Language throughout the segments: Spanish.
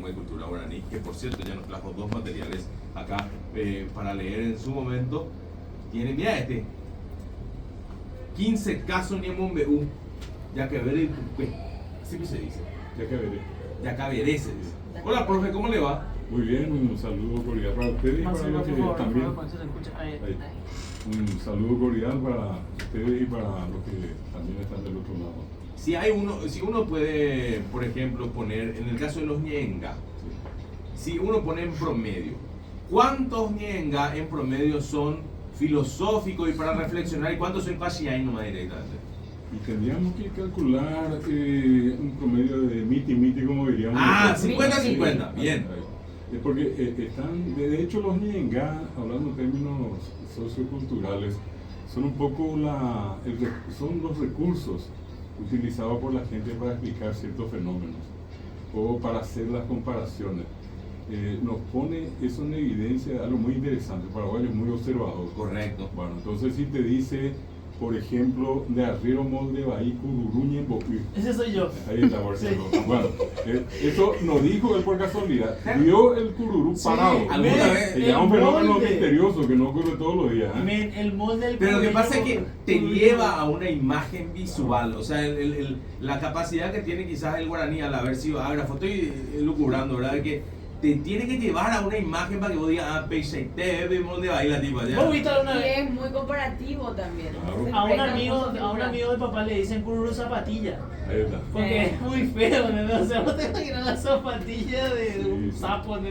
lengua y cultura guaraní, que por cierto ya nos trajo 2 materiales acá para leer en su momento. Tiene, mira 15 casos ni en ya que ver el cupé, así que se dice. Ya que veré se dice. Hola, profe, ¿cómo le va? Muy bien, un saludo cordial para ustedes y para los que también. Un saludo cordial para ustedes y para los que también están del otro lado. Si uno puede, por ejemplo, poner, en el caso de los ñenga, si uno pone en promedio, ¿cuántos ñenga en promedio son filosóficos y para reflexionar y cuántos son casi ahí nomás directamente? Y tendríamos que calcular un promedio de miti, como diríamos. 50-50, bien. Es porque están, de hecho los ñenga, hablando en términos socioculturales, son un poco son los recursos utilizados por la gente para explicar ciertos fenómenos o para hacer las comparaciones. Nos pone eso en evidencia, algo muy interesante. El paraguayo es muy observador. Correcto. Bueno, entonces si te dice, por ejemplo, de arriero molde bahí cururuñe bocu. Ese soy yo. Ahí está, Marcelo. Sí. Bueno, eso no dijo él por casualidad. Vio el cururú parado. Alguna vez. Se llama un fenómeno misterioso que no ocurre todos los días. El molde del Pero lo que pasa es que te lleva a una imagen visual. O sea, la capacidad que tiene quizás el guaraní al haber sido ágrafo, estoy lucubrando, ¿verdad? De que te tiene que llevar a una imagen para que vos digas, te vemos de bailar tipo allá. ¿Vos viste alguna Y vez? es muy comparativo también. Claro. Se A un presta amigo mucho de papá le dicen cururu zapatilla. Ahí está. Porque es muy feo, ¿no? O sea, vos te imaginas la zapatilla de un sapo, ¿no?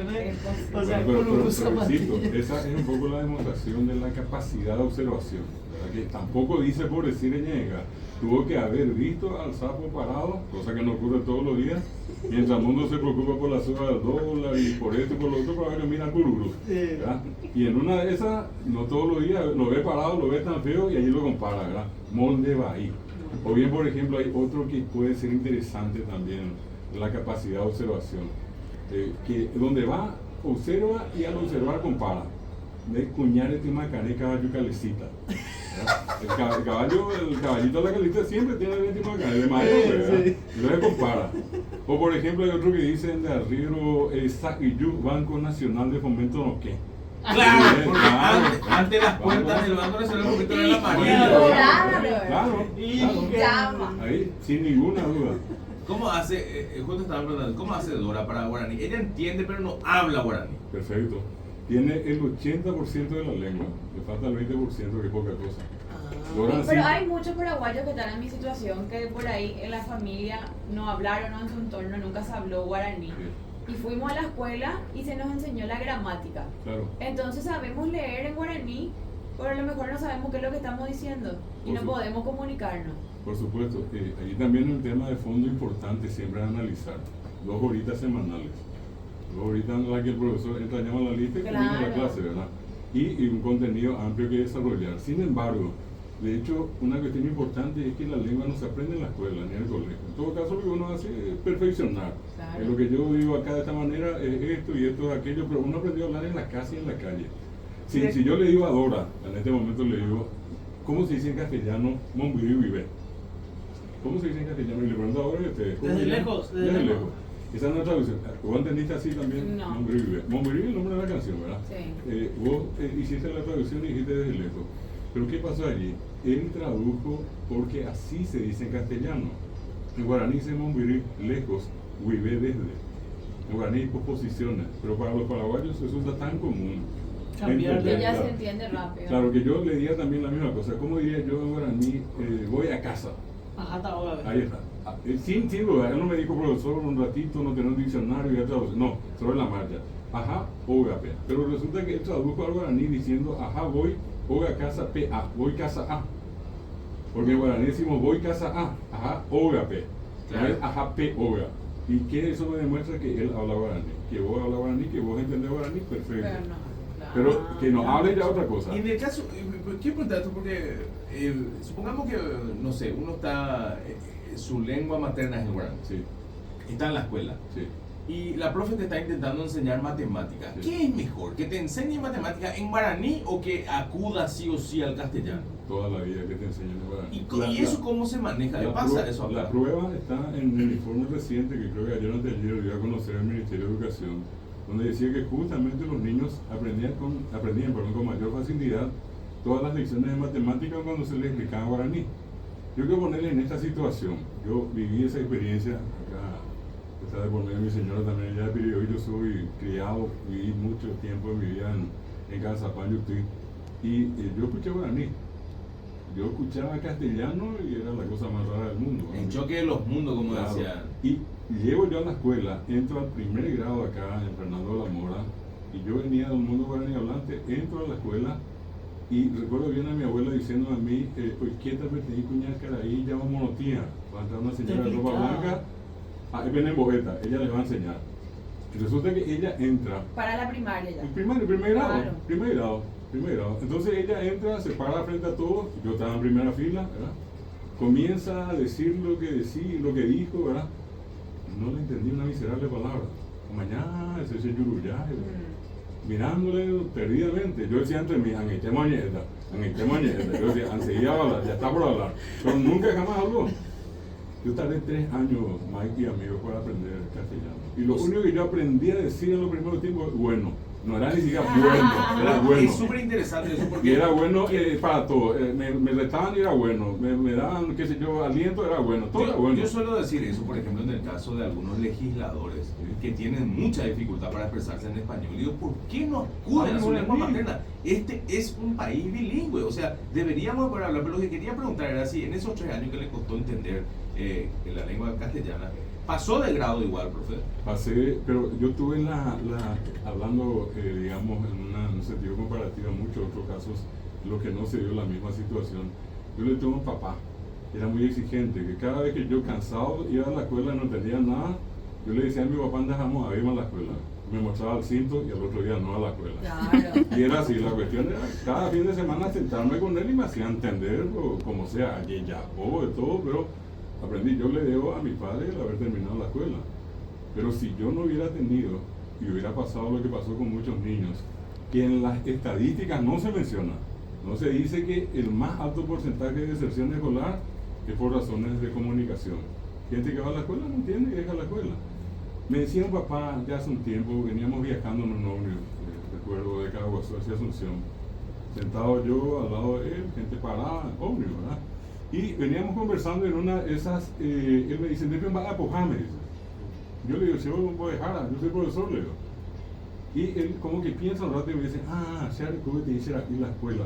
O sea, Pero cururu insisto, zapatilla. esa es un poco la demostración de la capacidad de observación, ¿verdad? Que tampoco dice por decir ñega. Tuvo que haber visto al sapo parado, cosa que no ocurre todos los días, mientras el mundo se preocupa por la suba del dólar y por esto y por lo otro, para ver, mira cururu. Y en una de esas, no todos los días, lo ve parado, lo ve tan feo y ahí lo compara, ¿verdad? Molde bahí. O bien, por ejemplo, hay otro que puede ser interesante también, la capacidad de observación. Que donde va, observa y al observar compara. De cuñar este macaré caballo calecita. El caballito de la calita siempre tiene el tipo de mayo, ¿verdad? Y luego compara. O por ejemplo, hay otro que dicen de arriero SACIU, Banco Nacional de Fomento no qué. Claro, porque antes las puertas del Banco Nacional de Fomento eran amarillas. Claro. Ahí, sin ninguna duda. ¿Cómo hace, justo estaba preguntando, cómo hace Dora para guaraní? Ella entiende pero no habla guaraní. Perfecto. Tiene el 80% de la lengua, le falta el 20%, que es poca cosa. Sí, pero hay muchos paraguayos que están en mi situación que por ahí en la familia no hablaron o en su entorno nunca se habló guaraní. Sí. Y fuimos a la escuela y se nos enseñó la gramática. Claro. Entonces sabemos leer en guaraní, pero a lo mejor no sabemos qué es lo que estamos diciendo y no podemos comunicarnos. Por supuesto, ahí también un tema de fondo importante siempre es analizar. 2 horitas semanales. 2 horitas en las que el profesor entra, llama la lista y comienza la clase, ¿verdad? Y un contenido amplio que desarrollar. Sin embargo, de hecho, una cuestión importante es que la lengua no se aprende en la escuela ni en el colegio. En todo caso, lo que uno hace es perfeccionar. Claro. Lo que yo digo acá de esta manera es esto y esto es aquello, pero uno aprendió a hablar en la casa y en la calle. Si yo le digo a Dora, en este momento le digo, ¿cómo se dice en castellano Monburí vive? ¿Cómo se dice en castellano? Y le pregunto ahora a ustedes. Desde lejos. Desde lejos. Esa es una traducción. ¿Vos entendiste así también? No. Monburí vive. Monburí es el nombre de la canción, ¿verdad? Sí. Vos hiciste la traducción y dijiste desde lejos. Pero ¿qué pasó allí? Él tradujo porque así se dice en castellano. En guaraní se Monburí lejos, vive desde. En guaraní hay posposiciones, pero para los paraguayos eso está tan común. Cambiar de Ya claro. se entiende rápido. Claro, que yo le diría también la misma cosa. ¿Cómo diría yo en guaraní? Voy a casa. Ajá, está ahora. Ahí está. Sin duda, él no me dijo, profesor, un ratito, no tenía un diccionario y ya traduce. No, sobre la marcha. Ajá, oga, pe. Pero resulta que él tradujo al guaraní diciendo, ajá, voy, oga, casa, pe, a. Voy, casa, a. Porque en guaraní decimos, voy, casa, a. Ajá, oga, pe. Claro. Ajá, pe, oga. ¿Y qué eso me demuestra? Que él habla guaraní. Que vos hablas guaraní, que vos entendés guaraní, perfecto. Pero no. Pero que nos hable ya otra cosa. Y en el caso, quiero preguntar esto porque supongamos que, no sé, uno está, su lengua materna es el guaraní, Sí, está en la escuela. sí. y la profe te está intentando enseñar matemáticas. Sí. ¿Qué es mejor? ¿Que te enseñe matemáticas en guaraní o que acuda sí o sí al castellano? Toda la vida que te enseñan en guaraní. ¿Y eso cómo se maneja? ¿Pasa eso acá? La prueba está en el informe reciente que creo que ayer o anteayer dio a conocer el Ministerio de Educación, donde decía que justamente los niños aprendían con mayor facilidad todas las lecciones de matemáticas cuando se les explicaba guaraní. Yo quiero ponerle en esta situación. Yo viví esa experiencia acá, está de por medio de mi señora también, ella de hoy yo soy criado, viví mucho tiempo de mi vida en Cazapán, y yo escuché guaraní. Yo escuchaba castellano y era la cosa más rara del mundo. El choque de los mundos, como Claro. decía. Y llego yo a la escuela, entro al primer grado acá en Fernando de la Mora, y yo venía del mundo guaraní hablante, entro a la escuela y recuerdo bien a mi abuela diciendo a mí, pues quieta, me tenés cuñar caraí, ya vamos monotía. Va a entrar una señora de ropa blanca, ven en bojeta, ella le va a enseñar. Y resulta que ella entra, Para la primaria ya. el primer grado, Claro. primer grado. Entonces ella entra, se para frente a todos, yo estaba en primera fila, ¿verdad? Comienza a decir lo que dijo, ¿verdad? No le entendí una miserable palabra. Mañana, ese yuruyá, mirándole perdidamente. Yo decía entre mí, anguete mañeta. Yo decía, enseguida va a hablar, ya está por hablar. Pero nunca jamás habló. Yo tardé 3 años, Mike y amigos, para aprender castellano. Y lo único que yo aprendí a decir en los primeros tiempos, bueno. No era ni siquiera bueno, era bueno. Es súper interesante eso Y porque era bueno para todo. Me retaban y era bueno. Me daban, qué sé yo, aliento, era bueno. Todo era bueno. yo suelo decir eso, por ejemplo, en el caso de algunos legisladores que tienen mucha dificultad para expresarse en español. Y digo, ¿por qué no acuden a su lengua materna? Este es un país bilingüe, o sea, deberíamos poder hablar. Pero lo que quería preguntar era si en esos 3 años que le costó entender la lengua castellana, ¿pasó de grado igual, profe? Pasé, pero yo tuve hablando, digamos, en un sentido comparativo a muchos otros casos, lo que no se dio la misma situación. Yo le tuve un papá, era muy exigente, que cada vez que yo cansado iba a la escuela y no entendía nada, yo le decía a mi papá, dejamos a irme a la escuela. Me mostraba el cinto y al otro día no a la escuela. Claro. Y era así, la cuestión era cada fin de semana sentarme con él y me hacía entender, o como sea, allí ya, de todo, pero aprendí. Yo le debo a mi padre el haber terminado la escuela. Pero si yo no hubiera tenido y hubiera pasado lo que pasó con muchos niños, que en las estadísticas no se menciona, no se dice que el más alto porcentaje de deserción escolar es por razones de comunicación. Gente que va a la escuela no entiende y deja la escuela. Me decía un papá ya hace un tiempo, veníamos viajando en un ómnibus, recuerdo, de Caraguazú hacia Asunción, sentado yo al lado de él, gente parada, ómnibus, ¿verdad? Y veníamos conversando en una de esas, él me dice, ¿de va a apojar? Me dice. Yo le digo, si vos no puedes dejar, yo soy profesor, le digo. Y él como que piensa un rato y me dice, ya recuerdo que te dice aquí en la escuela.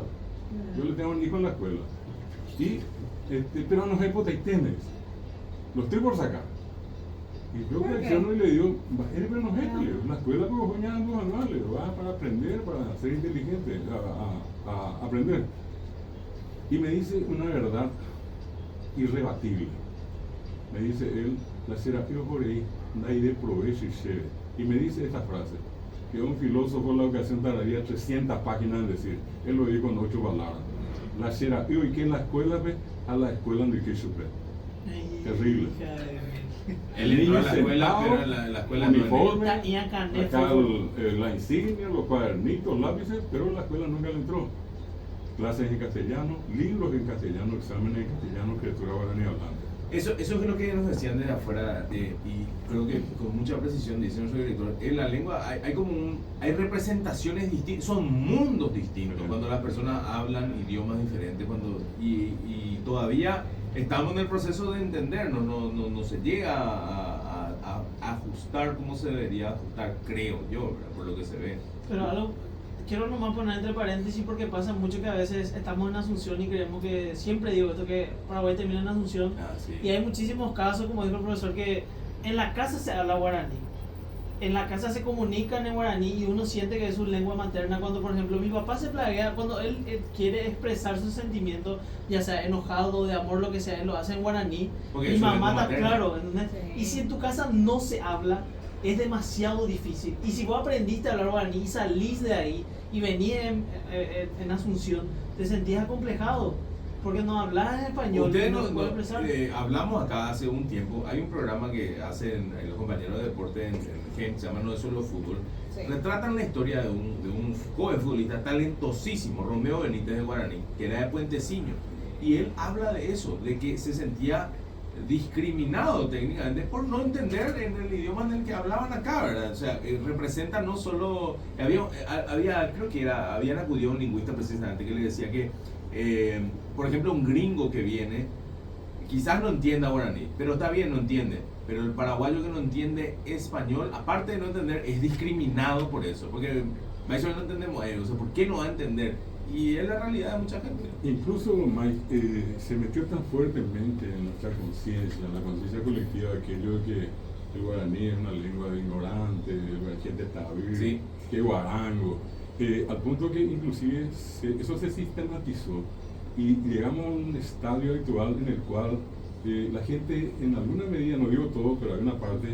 Yo le tengo un hijo en la escuela. Y, pero no hay potaitenes. Lo estoy por sacar. Y yo reacciono y le digo, pero no es, le digo, la escuela pues voy a algo manual, le digo, para aprender, para ser inteligente, a aprender. Y me dice una verdad irrebatible. Me dice él, la serapio por ahí, nadie de provecho y chévere. Y me dice esta frase, que un filósofo en la ocasión tardaría 300 páginas en decir, él lo dijo con 8 palabras. La serapio, y que en la escuela ve a la escuela en el que supe. Terrible. Él entró a la escuela, pero en la escuela uniforme, no. Y acá la insignia, los cuadernitos, lápices, pero en la escuela nunca le entró. Clases en castellano, libros en castellano, exámenes en castellano, escritura guaraní hablante. Eso es lo que nos decían desde afuera, y creo que con mucha precisión dice nuestro director, en la lengua hay representaciones distintas, son mundos distintos, cuando las personas hablan idiomas diferentes, y todavía estamos en el proceso de entendernos, no se llega a ajustar como se debería ajustar, creo yo, ¿verdad? Por lo que se ve. Pero algo, quiero nomás poner entre paréntesis porque pasa mucho que a veces estamos en Asunción y creemos que, siempre digo esto, que Paraguay termina en Asunción, Sí. y hay muchísimos casos, como dijo el profesor, que en la casa se habla guaraní, en la casa se comunican en guaraní y uno siente que es su lengua materna. Cuando, por ejemplo, mi papá se plaguea, cuando él quiere expresar sus sentimientos, ya sea enojado, de amor, lo que sea, él lo hace en guaraní. Porque Mi es su mamá lengua está materna. claro, ¿entendés? Sí. Y si en tu casa no se habla, es demasiado difícil. Y si vos aprendiste a hablar guaraní y salís de ahí y venís en Asunción, te sentías acomplejado porque no hablas español. Ustedes no puedes expresar. hablamos acá hace un tiempo, hay un programa que hacen los compañeros de deporte en Ken, se llama No es solo fútbol, Sí. retratan la historia de un joven futbolista talentosísimo, Romeo Benítez de Guaraní, que era de Puenteciño. Y él habla de eso, de que se sentía discriminado técnicamente por no entender en el idioma en el que hablaban acá, ¿verdad? O sea, representa no solo... creo que habían acudido a un lingüista precisamente que le decía que, por ejemplo, un gringo que viene, quizás no entienda guaraní, pero está bien, no entiende. Pero el paraguayo que no entiende español, aparte de no entender, es discriminado por eso. Porque maestro no entendemos, o sea, ¿por qué no va a entender? Y es la realidad de mucha gente. Incluso, Mike, se metió tan fuertemente en nuestra conciencia, en la conciencia colectiva, aquello de que el guaraní es una lengua de ignorante, de gente tabí, Sí. que guarango, al punto que inclusive eso se sistematizó y llegamos a un estadio actual en el cual la gente, en alguna medida, no digo todo, pero hay una parte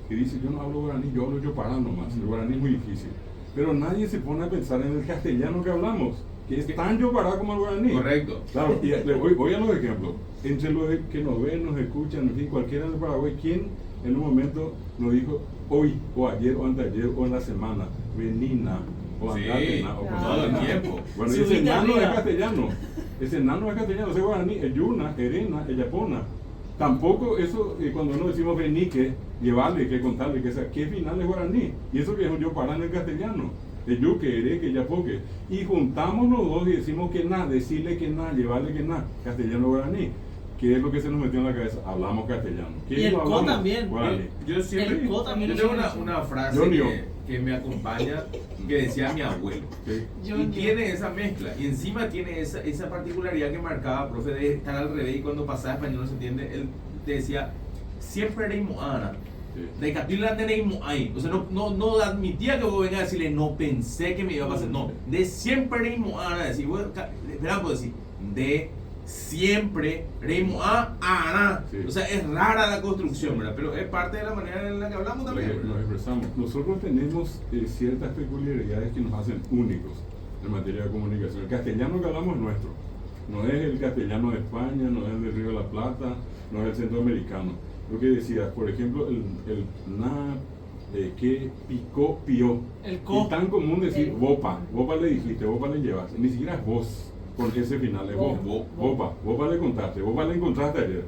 que dice: yo no hablo guaraní, yo hablo yopará nomás, el guaraní es muy difícil. Pero nadie se pone a pensar en el castellano que hablamos, que es tan yopará como el guaraní. Correcto. Claro, y voy a los ejemplos. Entre los que nos ven, nos escuchan, en fin, cualquiera en el Paraguay, ¿quién en un momento nos dijo hoy, o ayer, o anteayer, o en la semana, venina, o Sí, andalena, o todo el tiempo. Bueno, y ese Subite nano arriba. es castellano. Ese nano es castellano, ese guaraní, el yuna, erena, el yapona. Tampoco eso, cuando uno decimos venique, llevarle, que contarle, que sea, ¿qué final es guaraní? Y eso que es un yopará en el castellano. El yuque, ereque, yapoque. Y juntamos los dos y decimos que nada, decirle que nada, llevarle que nada, castellano guaraní. ¿Qué es lo que se nos metió en la cabeza? Hablamos castellano. ¿Qué Y el no co hablamos? también. Guaraní. Yo siempre... El co también yo lo tengo tiene. una frase Jonio. que me acompaña, que decía mi abuelo. Sí. Y tiene esa mezcla, y encima tiene esa particularidad que marcaba, profe, de estar al revés, y cuando pasaba español no se entiende. Él te decía: siempre eres moana. Sí. De Catila tenéis ahí. O sea, no admitía que vos vengas a decirle: no pensé que me iba a pasar. No, de siempre eres moana. Decir, bueno, espera, puedo decir, de siempre eres moana. Sí. O sea, es rara la construcción, ¿verdad? Pero es parte de la manera en la que hablamos también, Nos ¿verdad? expresamos. Nosotros tenemos ciertas peculiaridades que nos hacen únicos en materia de comunicación. El castellano que hablamos es nuestro. No es el castellano de España, no es el del Río de la Plata, no es el centroamericano. Lo que decías, por ejemplo, el na, que, picó, pió. El co. Es tan común decir bopa. Bopa le dijiste, bopa le llevas. Ni siquiera es vos, porque ese final es vos. Bopa. Bopa le contaste, bopa le encontraste ayer.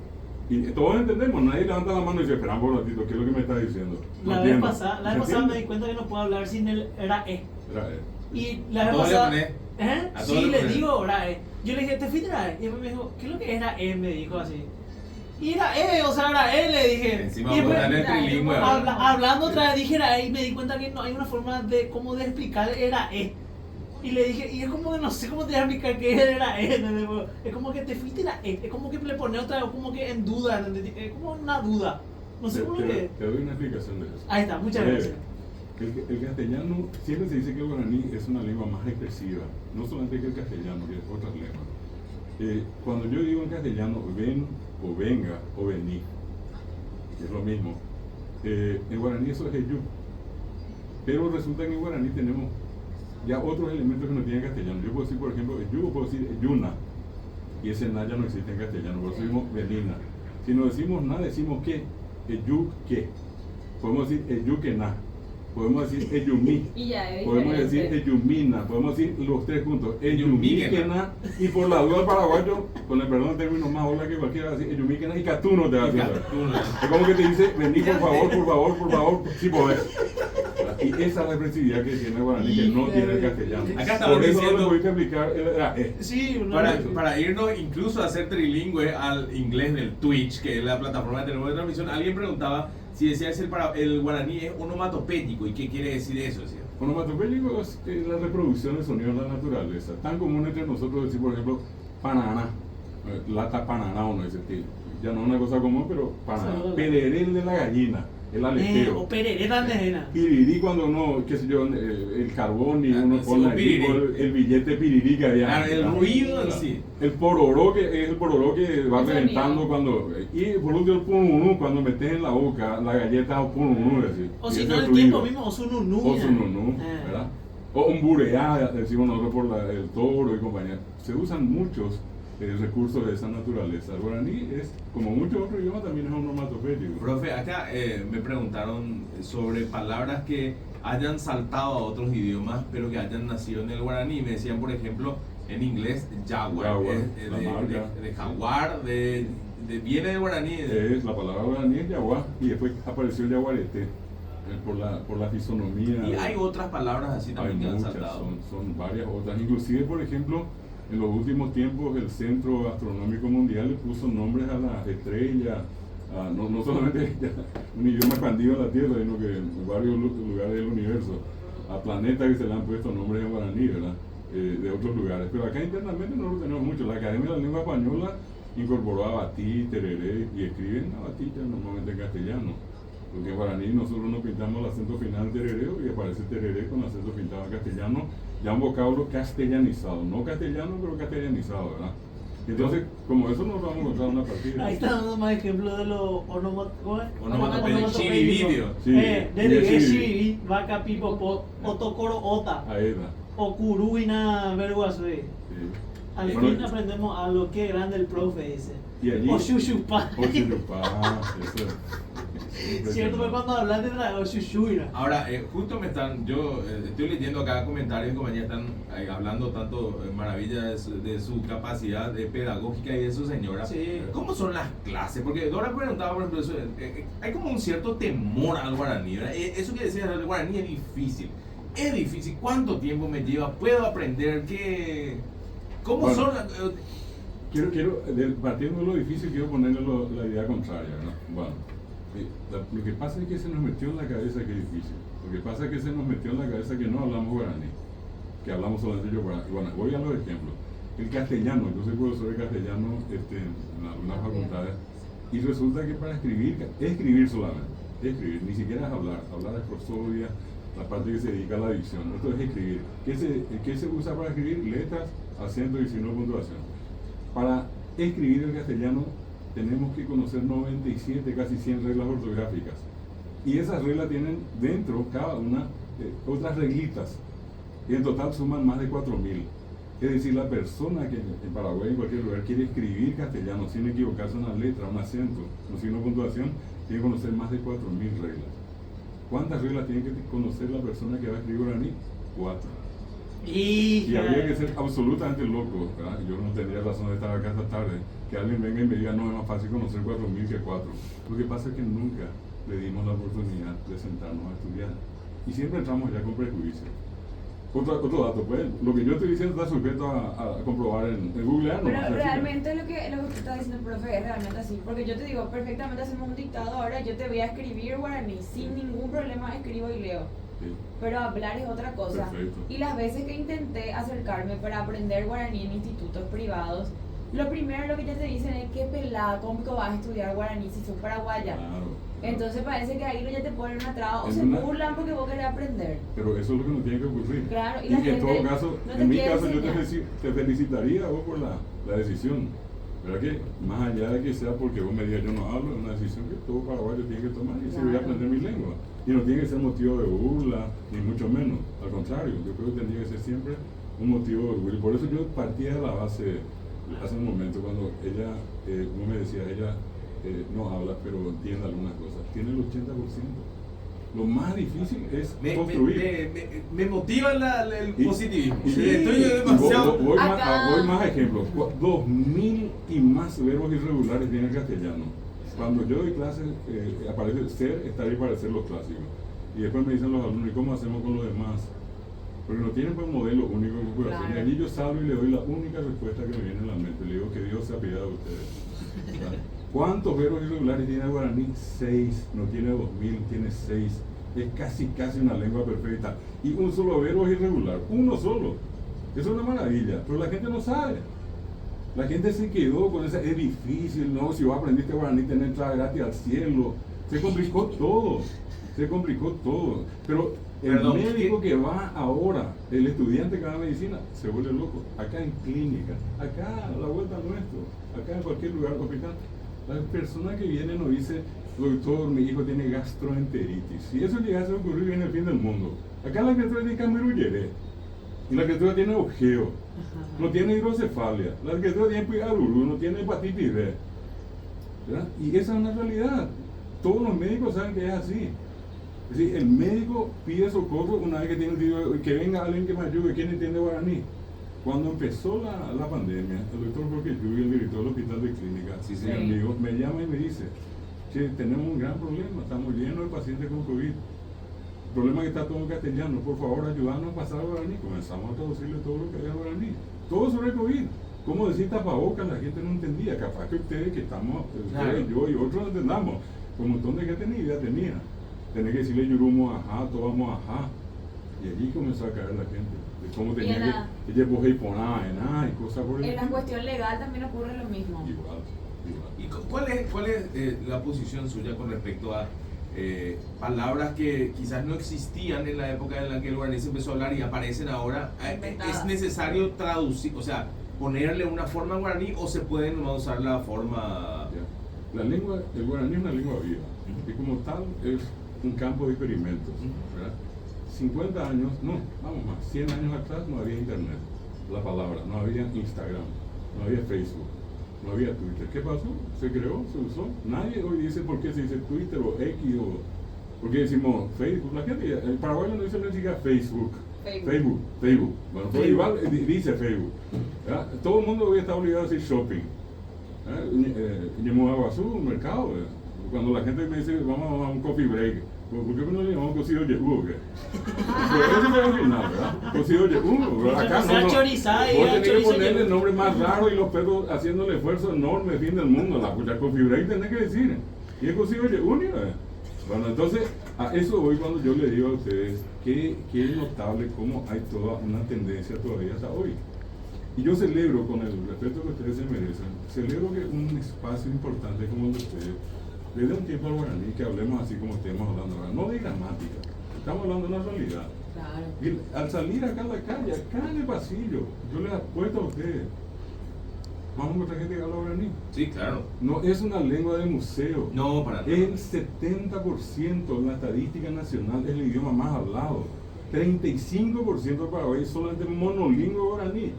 Y todos entendemos, nadie levanta la mano y dice: esperamos un ratito, ¿qué es lo que me estás diciendo? No La vez entiendo. pasada ¿Se me entiende? di cuenta que no puedo hablar sin el era E. Era, Y la A vez todos le pasada. ponés. ¿Eh? A todos Sí, le le ponés. digo era E. Yo le dije: ¿te fuiste era E? Y después me dijo: ¿qué es lo que era E? Me dijo así. Y era E, o sea, era E, le dije. Encima y vos después, dale el trilingüe. hablando otra vez dije era E y me di cuenta que no hay una forma de cómo de explicar era E. Y le dije, y es como que no sé cómo te voy a explicar qué era E. ¿Entendés? Es como que te fuiste era E. Es como que le pone otra vez, como que en duda. ¿Entendés? Es como una duda. No sé cómo que. Te doy una explicación de eso. Ahí está, muchas gracias. El castellano, siempre se dice que el guaraní es una lengua más expresiva, no solamente que el castellano, que otras lenguas. Cuando yo digo en castellano ven o venga o vení, que es lo mismo, en guaraní eso es eyú. Pero resulta que en guaraní tenemos ya otros elementos que no tienen castellano. Yo puedo decir, por ejemplo, eyú, o puedo decir eyuna, y ese na ya no existe en castellano, por eso decimos venina. Si no decimos na, decimos que, eyú que. Podemos decir eyú que na. Podemos decir eyumí, Y ya es podemos decir diferente. eyumina, podemos decir los tres juntos, eyumíquena, y por la duda el paraguayo, con el perdón del término más hola que cualquiera, va a decir eyumíquena y catuno te va a decir. Es como que te dice: vení por favor, si podés. Y esa es la expresividad que tiene el guaraní, que no tiene el castellano. Acá estamos Por eso diciendo- no le pudiste aplicar el Sí, no, Para irnos incluso a ser trilingüe al inglés del Twitch, que es la plataforma que tenemos de transmisión, alguien preguntaba si decía es el guaraní es onomatopéyico, y qué quiere decir eso, decía. Onomatopéyico es la reproducción de sonidos de la naturaleza. Tan común entre nosotros decir, por ejemplo, panana, lata panana o no ese estilo. Ya no es una cosa común, pero panana. Saludos. Pererel de la gallina, el aleteo. o perereta nena. Pirirí cuando uno, qué sé yo, el carbón y Ah, uno sí, pone un ahí, pirirí. o el billete pirirí que había. Claro, el ¿verdad? ruido en sí. El pororó, que es el pororó que va El reventando sonido. cuando. Y por último el pununú, cuando metes en la boca la galleta o pununú, decir. O Y si ese no, el ruido. tiempo mismo, o su nunú. O su nunú, Ah. ¿verdad? O un bureá, decimos nosotros por el toro y compañía. Se usan muchos recursos de esa naturaleza. El guaraní es, como muchos otros idiomas, también es onomatopéyico. Profe, acá me preguntaron sobre palabras que hayan saltado a otros idiomas, pero que hayan nacido en el guaraní. Me decían, por ejemplo, en inglés, jaguar, La marca. de jaguar, viene de guaraní. La palabra guaraní es yaguá, y después apareció el yaguareté, por la fisonomía. Y hay otras palabras así también Hay que han muchas, saltado. son varias otras. Inclusive, por ejemplo, en los últimos tiempos el Centro Astronómico Mundial le puso nombres a las estrellas, no solamente un idioma expandido a la Tierra, sino que en varios lugares del universo, a planetas que se le han puesto nombres en guaraní, ¿verdad? De otros lugares. Pero acá internamente no lo tenemos mucho. La Academia de la Lengua Española incorporó abatí, tereré, y escriben abatí ya normalmente en castellano. Porque en guaraní nosotros no pintamos el acento final terereo y aparece tereré con acento pintado en castellano, ya un vocablo castellanizado, no castellano pero castellanizado, ¿verdad? Entonces, como eso nos vamos a encontrar una partida. Ahí está dando más ejemplos de los Onomatopeya, chivividio. Sí, Derigué, chiviví, vaca, pipo, otocoro, ota, Ahí está. ocuruina, verguazue. Sí. Al Bueno, fin aprendemos algo, qué grande el profe ese. Y allí, Oshushupa. eso. Cierto, fue cuando hablaste de la Oshushuira. Ahora, justo yo estoy leyendo acá comentarios de compañía, están hablando tanto maravillas de su capacidad pedagógica y de su señora. Sí. ¿Cómo son las clases? Porque Dora preguntaba, por ejemplo, hay como un cierto temor al guaraní, ¿verdad? Eso que decías, el guaraní es difícil. Es difícil. ¿Cuánto tiempo me lleva? ¿Puedo aprender? ¿Cómo Bueno, son? Partiendo de lo difícil, quiero ponerle la idea contraria, ¿no? Bueno, lo que pasa es que se nos metió en la cabeza que es difícil. Lo que pasa es que se nos metió en la cabeza que no hablamos guaraní, que hablamos solamente yo guaraní. Bueno, voy a los ejemplos. El castellano, yo soy profesor de castellano en algunas facultades, y resulta que para escribir solamente, ni siquiera es hablar es prosodia, la parte que se dedica a la dicción. Esto es escribir. ¿Qué se usa para escribir? Letras, acento y signo de puntuación. Para escribir el castellano tenemos que conocer 97, casi 100 reglas ortográficas. Y esas reglas tienen dentro, cada una, otras reglitas. Y en total suman más de 4.000. Es decir, la persona que en Paraguay, en cualquier lugar, quiere escribir castellano sin equivocarse una letra, un acento, un signo de puntuación, tiene que conocer más de 4.000 reglas. ¿Cuántas reglas tiene que conocer la persona que va a escribir guaraní? 4. Y habría que ser absolutamente loco, ¿verdad? Yo no tendría razón de estar acá esta tarde, que alguien venga y me diga, no, es más fácil conocer 4.000 que 4. Lo que pasa es que nunca le dimos la oportunidad de sentarnos a estudiar. Y siempre entramos ya con prejuicios. Otro dato, pues, lo que yo estoy diciendo está sujeto a comprobar en Google. Pero realmente lo que usted está diciendo, profe, es realmente así. Porque yo te digo, perfectamente hacemos un dictado ahora, yo te voy a escribir guaraní, sin ningún problema escribo y leo. Sí. Pero hablar es otra cosa. Perfecto. Y las veces que intenté acercarme para aprender guaraní en institutos privados, lo primero lo que ya te dicen es que pelada, ¿cómo que vas a estudiar guaraní si sos paraguaya? Claro. Entonces parece que ahí ya te ponen una traba o En se una- burlan porque vos querés aprender. Pero eso es lo que nos tiene que ocurrir. Claro, y y la en gente todo caso, no te en mi quiere caso, yo enseñar. te felicitaría a vos por la decisión. ¿Verdad que más allá de que sea porque vos me digas yo no hablo, es una decisión que todo paraguayo tiene que tomar y si voy a Claro. aprender mi lengua? Y no tiene que ser motivo de burla, ni mucho menos. Al contrario, yo creo que tendría que ser siempre un motivo de orgullo. Por eso yo partía de la base hace un momento cuando ella, como me decía, ella no habla, pero entiende algunas cosas. Tiene el 80%. Lo más difícil es construir. Me motiva el Y- positivismo. y- Estoy y demasiado. voy Acá. más ejemplos. 2.000 y más verbos irregulares tiene el castellano. Cuando yo doy clases, aparece ser, estar y parecer los clásicos. Y después me dicen los alumnos, ¿y cómo hacemos con los demás? Porque no tienen pues, un modelo único de configuración. Claro. Y allí yo salgo y le doy la única respuesta que me viene en la mente. Le digo que Dios se apiade de ustedes. ¿Verdad? ¿Cuántos verbos irregulares tiene el guaraní? 6. No tiene 2.000, tiene 6. Es casi una lengua perfecta. Y un solo verbo es irregular. Uno solo. Eso es una maravilla. Pero la gente no sabe. La gente se quedó con esa, es difícil, ¿no? Si vos aprendiste guaraní, tenés entrada gratis al cielo. Se complicó todo. Pero el Perdón, médico que va ahora, el estudiante que va a medicina, se vuelve loco. Acá en clínica, acá a la vuelta nuestro, acá en cualquier lugar hospital. La persona que viene nos dice, doctor, mi hijo tiene gastroenteritis. Si eso llegase a ocurrir en el fin del mundo. Acá la gastroenteritis es muy Y la criatura tiene ojeo, Ajá. no tiene hidrocefalia, la criatura tiene pigaruru, no tiene hepatitis B. ¿Verdad? Y esa es una realidad. Todos los médicos saben que es así. Es decir, el médico pide socorro una vez que tiene que venga alguien que me ayude. ¿Quién entiende guaraní? Cuando empezó la pandemia, el doctor Jorge Lluvia, el director del hospital de clínica, Sí, mi amigo, me llama y me dice, che, tenemos un gran problema, estamos llenos de pacientes con COVID. El problema es que está todo en castellano, por favor ayúdanos a pasar al guaraní. Comenzamos a traducirle todo lo que había en guaraní. Todo sobre COVID. ¿Cómo decir tapabocas? La gente no entendía. Capaz que ustedes que estamos, ustedes, yo y otros no entendamos. Un montón de gente ni idea tenía. Tenía que decirle yurumo ajá, tomamos ajá. Y allí comenzó a caer la gente. De cómo tenía que ella y poner y cosas por el En la estilo. cuestión legal también ocurre lo mismo. Igual. ¿Y cuál es la posición suya con respecto a palabras que quizás no existían en la época en la que el guaraní se empezó a hablar y aparecen ahora? ¿Es necesario traducir, o sea, ponerle una forma en guaraní o se pueden no usar la forma? La lengua, el guaraní es una lengua viva y como tal es un campo de experimentos, ¿verdad? 50 años, no, vamos más, 100 años atrás no había internet, la palabra, no había Instagram, no había Facebook, no había Twitter. ¿Qué pasó? Se creó, se usó. Nadie hoy dice por qué se dice Twitter o X o por qué decimos Facebook. La gente, el paraguayo no dice ni siquiera Facebook. Facebook. Bueno, pues igual dice Facebook. ¿Verdad? Todo el mundo hoy está obligado a decir shopping. Llevamos a un mercado. Cuando la gente me dice vamos a un coffee break, ¿por qué no le llamamos cocido yehú? Pero eso es al final, ¿verdad? Cocido yehú. Acá no. Vos tenés que ponerle el nombre más raro y los perros haciendo el esfuerzo enorme de fin del mundo. La pucha coffee break tenés que decir. Y es cocido yehú, ¿verdad? Bueno, entonces, a eso voy cuando yo le digo a ustedes que es notable cómo hay toda una tendencia todavía hasta hoy. Y yo celebro, con el respeto que ustedes se merecen, celebro que un espacio importante como el de ustedes le dé un tiempo al guaraní, que hablemos así como estemos hablando ahora, no de gramática, estamos hablando de una realidad. Claro. Y al salir acá a la calle, acá en el pasillo, yo les apuesto a ustedes, vamos a encontrar gente que habla guaraní. Sí, claro. No es una lengua de museo. No, para nada. El 70% en la estadística nacional es el idioma más hablado. 35% de Paraguay es solamente monolingüe guaraní,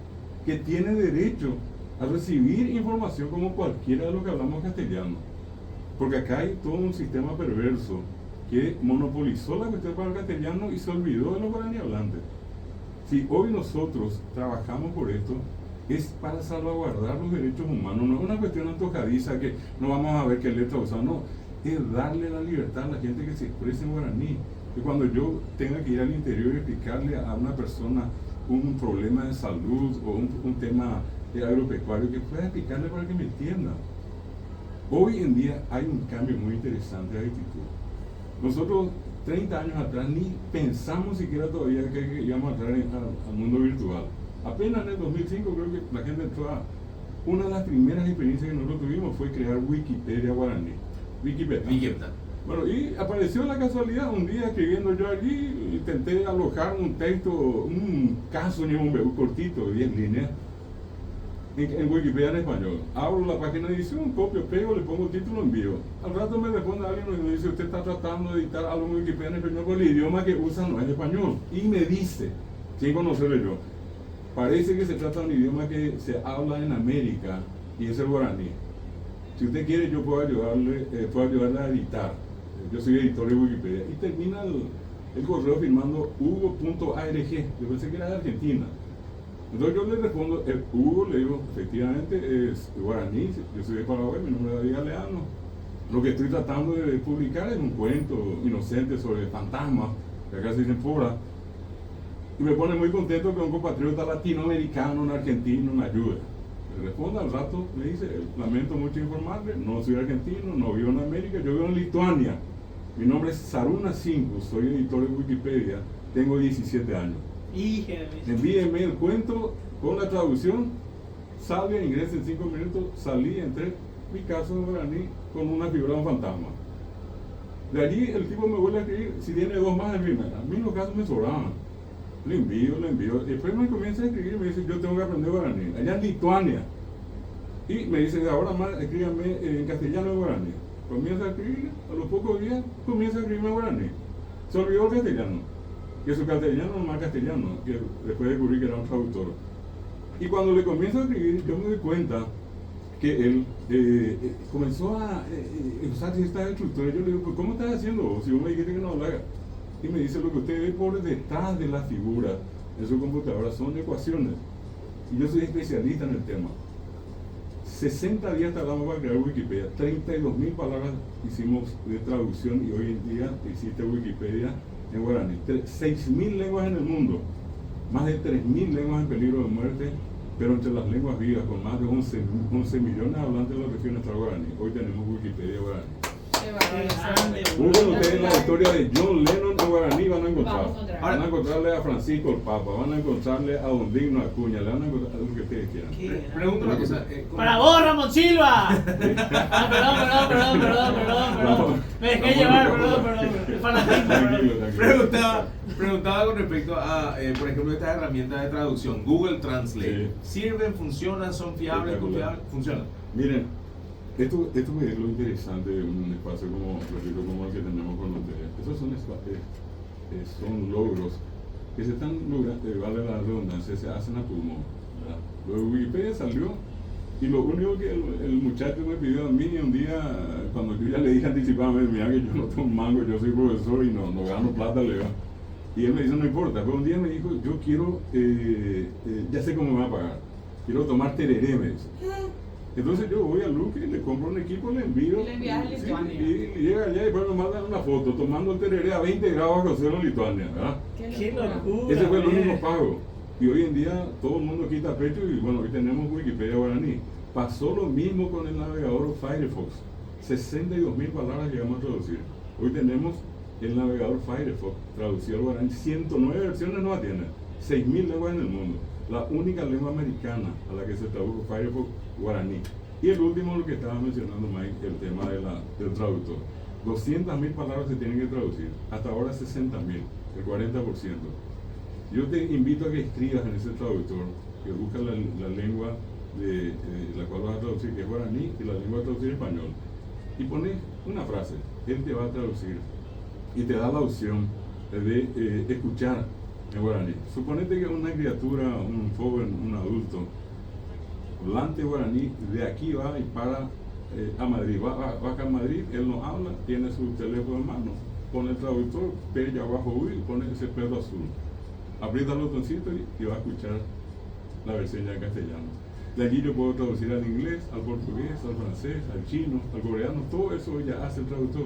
que tiene derecho a recibir información como cualquiera de los que hablamos castellano. Porque acá hay todo un sistema perverso que monopolizó la cuestión para el castellano y se olvidó de los guaraní hablantes. Si hoy nosotros trabajamos por esto, es para salvaguardar los derechos humanos, no es una cuestión antojadiza que no vamos a ver qué letra usar, no, es darle la libertad a la gente que se exprese en guaraní. Que cuando yo tenga que ir al interior y explicarle a una persona un problema de salud o un tema agropecuario, que pueda explicarle para que me entienda. Hoy en día hay un cambio muy interesante de actitud. Nosotros 30 años atrás ni pensamos siquiera todavía que íbamos a entrar al mundo virtual. Apenas en el 2005 creo que la gente entró a... Una de las primeras experiencias que nosotros tuvimos fue crear Wikipedia guaraní. Wikipedia. Bueno, y apareció la casualidad, un día escribiendo yo allí, intenté alojar un texto, un caso un cortito, 10 líneas, en Wikipedia en español. Abro la página de edición, copio, pego, le pongo el título, envío. Al rato me responde alguien y me dice, usted está tratando de editar algo en Wikipedia en español, pero el idioma que usa no es español. Y me dice, sin conocerle yo, parece que se trata de un idioma que se habla en América y es el guaraní. Si usted quiere, yo puedo ayudarle a editar. Yo soy editor de Wikipedia. Y termina el correo firmando hugo.arg. Yo pensé que era de Argentina. Entonces yo le respondo, Hugo, le digo, efectivamente es guaraní, yo soy de Paraguay, mi nombre es David Galeano. Lo que estoy tratando de publicar es un cuento inocente sobre fantasmas, que acá se dicen fora. Y me pone muy contento que un compatriota latinoamericano, un argentino, me ayude. Le respondo al rato, me dice, lamento mucho informarle, no soy argentino, no vivo en América, yo vivo en Lituania. Mi nombre es Saruna 5, soy editor de Wikipedia, tengo 17 años. Envíenme el cuento con la traducción, salga, ingrese en 5 minutos, salí, entré, mi caso en guaraní con una figura de un fantasma. De allí el tipo me vuelve a escribir, si tiene 2 más en primera, a mí los casos me sobraban. Le envío, después me comienza a escribir y me dice, yo tengo que aprender guaraní, allá en Lituania. Y me dice, ahora más, escríbame en castellano y guaraní. Comienza a escribir, a los pocos días comienza a escribirme en guaraní. Se olvidó el castellano. que su castellano no es más castellano, que después descubrí que era un traductor. Y cuando le comienzo a escribir, yo me doy cuenta que él comenzó a usar estas estructuras. Yo le digo, pues, ¿cómo estás haciendo vos? Si vos me dijiste que no hablara. Y me dice, lo que usted ve por detrás de la figura en su computadora son ecuaciones. Y yo soy especialista en el tema. 60 días tardamos para crear Wikipedia, 32.000 palabras hicimos de traducción y hoy en día existe Wikipedia en guaraní. 6.000 lenguas en el mundo, más de 3.000 lenguas en peligro de muerte, pero entre las lenguas vivas, con más de 11 millones de hablantes de la región está el guaraní. Hoy tenemos Wikipedia guaraní. Busquen ustedes la historia de John Lennon en guaraní, van a encontrar. Van a encontrarle a Francisco el Papa, van a encontrarle a Don Digno Acuña, le van a encontrar a lo que ustedes quieran. Pregunto una cosa. ¡Para vos, Ramón Silva! Perdón. Me dejé llevar, perdón. El fanatismo, perdón. Preguntaba con respecto a, por ejemplo, estas herramientas de traducción, Google Translate. Sí. ¿Sirven, funcionan, son fiables, confiables? Funcionan. Miren, esto es lo interesante de un espacio como el que tenemos con ustedes. Esos son logros que se están logrando, vale la redundancia, se hacen a pulmón, ¿verdad? Lo de Wikipedia salió y lo único que el muchacho me pidió a mí un día, cuando yo ya le dije anticipadamente, mira que yo no tengo un mango, yo soy profesor y no gano plata, le va. Y él me dice, no importa, pero un día me dijo, yo quiero, ya sé cómo me va a pagar, quiero tomar tereré, me dice. Entonces yo voy a Luque, le compro un equipo, le envío. Y le envías a Lituania. Y llega allá y después me mandan una foto tomando el tereré a 20 grados bajo cero en Lituania, ¿verdad? ¡Qué locura! Ese fue el único pago. Y hoy en día todo el mundo quita pecho y bueno, hoy tenemos Wikipedia guaraní. Pasó lo mismo con el navegador Firefox. 62.000 palabras llegamos a traducir. Hoy tenemos el navegador Firefox traducido al guaraní. 109 versiones no atienden. 6.000 lenguas en el mundo. La única lengua americana a la que se tradujo Firefox guaraní. Y el último, lo que estaba mencionando Mike, el tema del traductor. 200.000 palabras se tienen que traducir. Hasta ahora 60.000, el 40%. Yo te invito a que escribas en ese traductor, que busques la lengua de la cual vas a traducir, que es guaraní, y la lengua de traducir español. Y pones una frase, él te va a traducir y te da la opción de escuchar en guaraní. Suponete que una criatura, un joven, un adulto, hablante guaraní, de aquí va y para a Madrid, va acá a Madrid, él no habla, tiene su teléfono en mano, pone el traductor, pella abajo y pone ese perro azul, aprieta el botoncito y va a escuchar la versión ya en castellano. De allí yo puedo traducir al inglés, al portugués, al francés, al chino, al coreano, todo eso ya hace el traductor.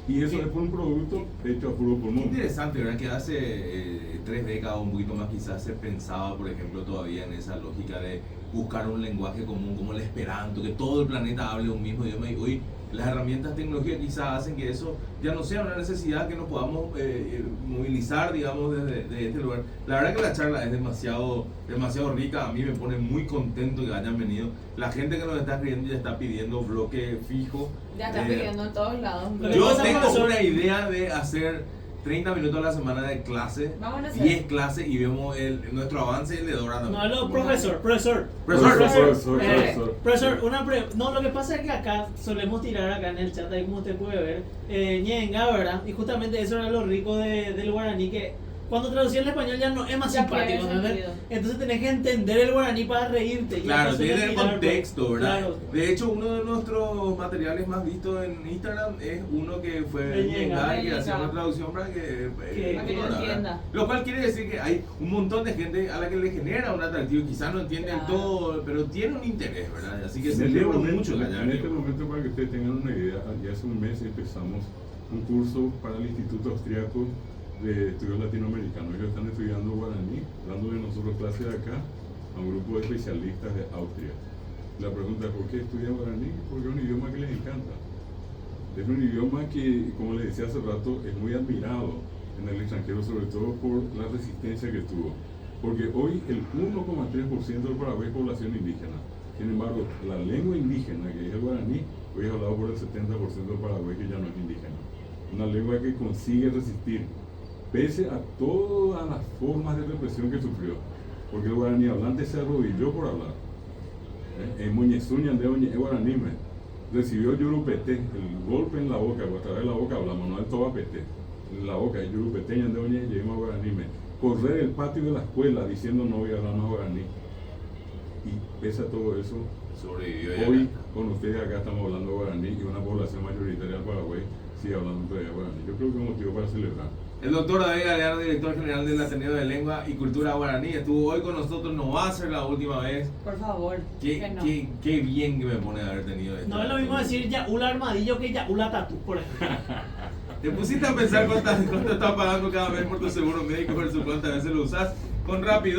Y eso es por un producto hecho a puro pulmón. Interesante, ¿verdad? Que hace 3 décadas o un poquito más quizás se pensaba, por ejemplo, todavía en esa lógica de buscar un lenguaje común como el esperanto, que todo el planeta hable un mismo idioma, y hoy las herramientas tecnológicas quizás hacen que eso ya no sea una necesidad que nos podamos movilizar, digamos, desde este lugar. La verdad que la charla es demasiado rica, a mí me pone muy contento que hayan venido. La gente que nos está escribiendo ya está pidiendo bloque fijo. Ya está pidiendo en todos lados. Yo tengo una idea de hacer 30 minutos a la semana de clase, 10 clases y vemos nuestro avance y el de Dora también. No, profesor, no, lo que pasa es que acá solemos tirar acá en el chat, ahí como usted puede ver, ñenga, ¿verdad? Y justamente eso era lo rico del guaraní, que cuando traducía el español ya no es más simpático, ¿verdad? Entonces tenés que entender el guaraní para reírte. Claro, tiene que tener contexto, ¿verdad? Claro. De hecho, uno de nuestros materiales más vistos en Instagram es uno que fue ñenga, que hacía una traducción para que lo entienda. Lo cual quiere decir que hay un montón de gente a la que le genera un atractivo, quizás no entiende del todo, pero tiene un interés, ¿verdad? Así que celebro mucho que hayan En este venido. momento, para que ustedes tengan una idea, ya hace un mes empezamos un curso para el Instituto Austriaco de Estudios Latinoamericanos. Ellos están estudiando guaraní, dándole nosotros clases acá a un grupo de especialistas de Austria. La pregunta es, ¿por qué estudian guaraní? Porque es un idioma que les encanta. Es un idioma que, como les decía hace rato, es muy admirado en el extranjero, sobre todo por la resistencia que tuvo. Porque hoy el 1,3% del Paraguay es población indígena. Sin embargo, la lengua indígena, que es el guaraní, hoy es hablado por el 70% del Paraguay, que ya no es indígena. Una lengua que consigue resistir, pese a todas las formas de represión que sufrió, porque el guaraní hablante se arrodilló por hablar. En Muñezuña, de guaraní, recibió yurupete, el golpe en la boca, a través de la boca hablamos, no el tobapete, en la boca, el yurupete, de llegamos a correr el patio de la escuela diciendo no voy a hablar más guaraní. Y pese a todo eso, Sobrevivió hoy con ustedes acá estamos hablando guaraní y una población mayoritaria del Paraguay sigue hablando todavía guaraní. Yo creo que es un motivo para celebrar. El doctor David Galeano, director general del Ateneo de Lengua y Cultura Guaraní, estuvo hoy con nosotros, no va a ser la última vez. Por favor. que no. Qué bien que me pone haber tenido esto. No es lo mismo decir Yaula Armadillo que Yaula Tatú, por ejemplo. ¿Te pusiste a pensar cuánto estás pagando cada mes por tu seguro médico versus cuántas veces lo usas? Con Rápido